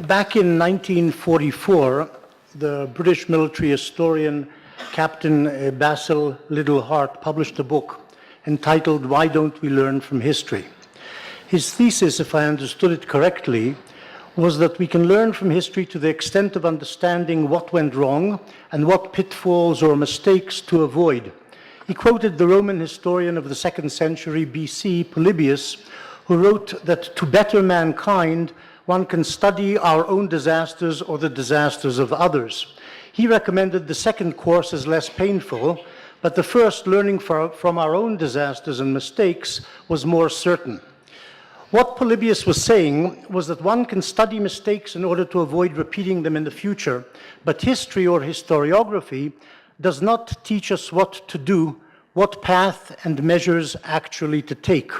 Back in 1944, the British military historian Captain Basil Liddell Hart published a book entitled "Why Don't We Learn from History?" His thesis, if I understood it correctly, was that we can learn from history to the extent of understanding what went wrong and what pitfalls or mistakes to avoid. He quoted the Roman historian of the 2nd century BC, Polybius, who wrote that to better mankind, one can study our own disasters or the disasters of others. He recommended the second course as less painful, but the first, learning from our own disasters and mistakes, was more certain. What Polybius was saying was that one can study mistakes in order to avoid repeating them in the future, but history or historiography does not teach us what to do, what path and measures actually to take.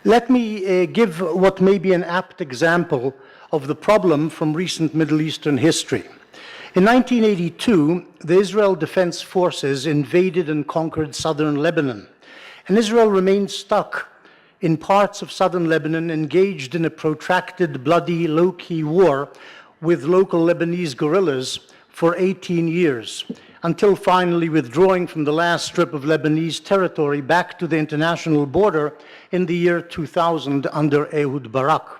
Let me give what may be an apt example of the problem from recent Middle Eastern history. In 1982, the Israel Defense Forces invaded and conquered southern Lebanon, and Israel remained stuck in parts of southern Lebanon, engaged in a protracted, bloody, low-key war with local Lebanese guerrillas for 18 years, until finally withdrawing from the last strip of Lebanese territory back to the international border in the year 2000 under Ehud Barak.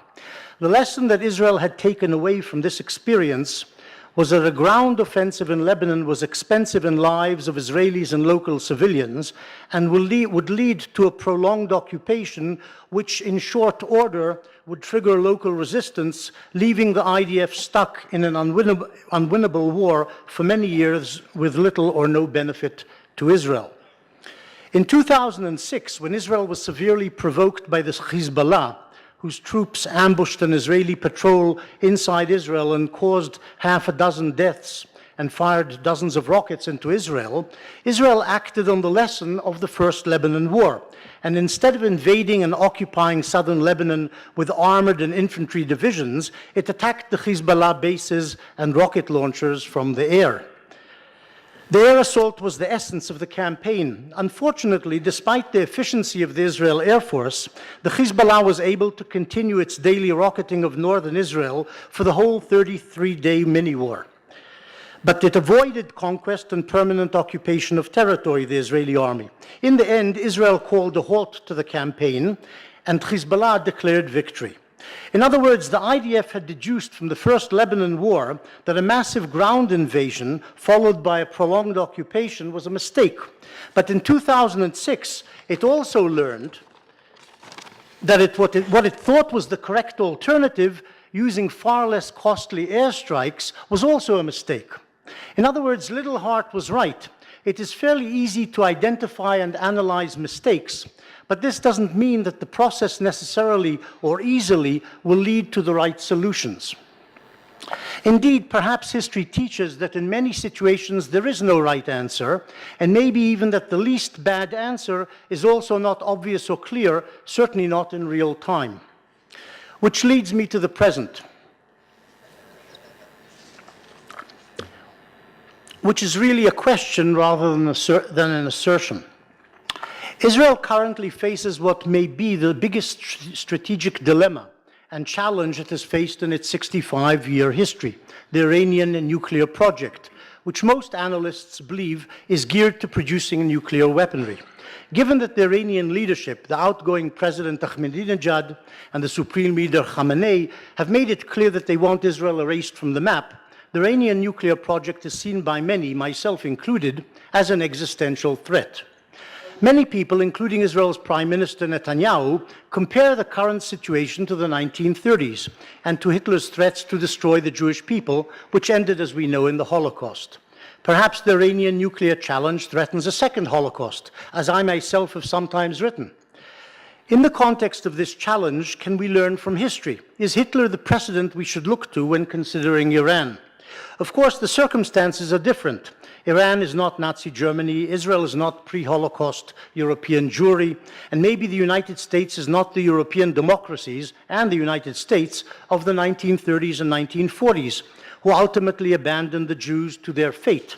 The lesson that Israel had taken away from this experience was that a ground offensive in Lebanon was expensive in lives of Israelis and local civilians and would lead to a prolonged occupation which in short order would trigger local resistance, leaving the IDF stuck in an unwinnable war for many years with little or no benefit to Israel. In 2006, when Israel was severely provoked by the Hezbollah, whose troops ambushed an Israeli patrol inside Israel and caused half a dozen deaths and fired dozens of rockets into Israel, Israel acted on the lesson of the First Lebanon War. And instead of invading and occupying southern Lebanon with armored and infantry divisions, it attacked the Hezbollah bases and rocket launchers from the air. The air assault was the essence of the campaign. Unfortunately, despite the efficiency of the Israel Air Force, the Hezbollah was able to continue its daily rocketing of northern Israel for the whole 33-day mini-war. But it avoided conquest and permanent occupation of territory, the Israeli army. In the end, Israel called a halt to the campaign, and Hezbollah declared victory. In other words, the IDF had deduced from the First Lebanon War that a massive ground invasion followed by a prolonged occupation was a mistake. But in 2006, it also learned that what it thought was the correct alternative, using far less costly airstrikes, was also a mistake. In other words, Liddell Hart was right. It is fairly easy to identify and analyze mistakes, but this doesn't mean that the process necessarily or easily will lead to the right solutions. Indeed, perhaps history teaches that in many situations there is no right answer, and maybe even that the least bad answer is also not obvious or clear, certainly not in real time. Which leads me to the present, which is really a question rather than an assertion. Israel currently faces what may be the biggest strategic dilemma and challenge it has faced in its 65-year history, the Iranian nuclear project, which most analysts believe is geared to producing nuclear weaponry. Given that the Iranian leadership, the outgoing President Ahmadinejad and the Supreme Leader Khamenei, have made it clear that they want Israel erased from the map, the Iranian nuclear project is seen by many, myself included, as an existential threat. Many people, including Israel's Prime Minister Netanyahu, compare the current situation to the 1930s and to Hitler's threats to destroy the Jewish people, which ended, as we know, in the Holocaust. Perhaps the Iranian nuclear challenge threatens a second Holocaust, as I myself have sometimes written. In the context of this challenge, can we learn from history? Is Hitler the precedent we should look to when considering Iran? Of course, the circumstances are different. Iran is not Nazi Germany, Israel is not pre-Holocaust European Jewry, and maybe the United States is not the European democracies and the United States of the 1930s and 1940s, who ultimately abandoned the Jews to their fate.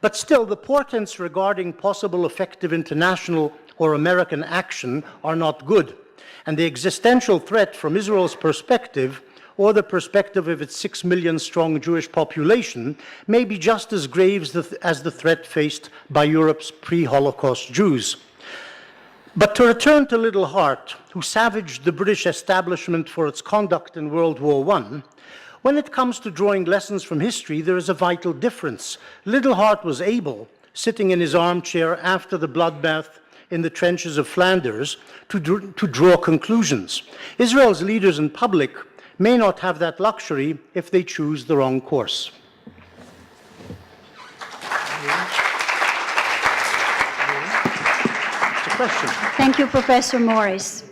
But still, the portents regarding possible effective international or American action are not good, and the existential threat from Israel's perspective or the perspective of its 6 million strong Jewish population may be just as grave as the threat faced by Europe's pre-Holocaust Jews. But to return to Little Heart, who savaged the British establishment for its conduct in World War I, when it comes to drawing lessons from history, there is a vital difference. Little Heart was able, sitting in his armchair after the bloodbath in the trenches of Flanders, to draw conclusions. Israel's leaders in public may not have that luxury if they choose the wrong course. Question. Thank you, Professor Morris.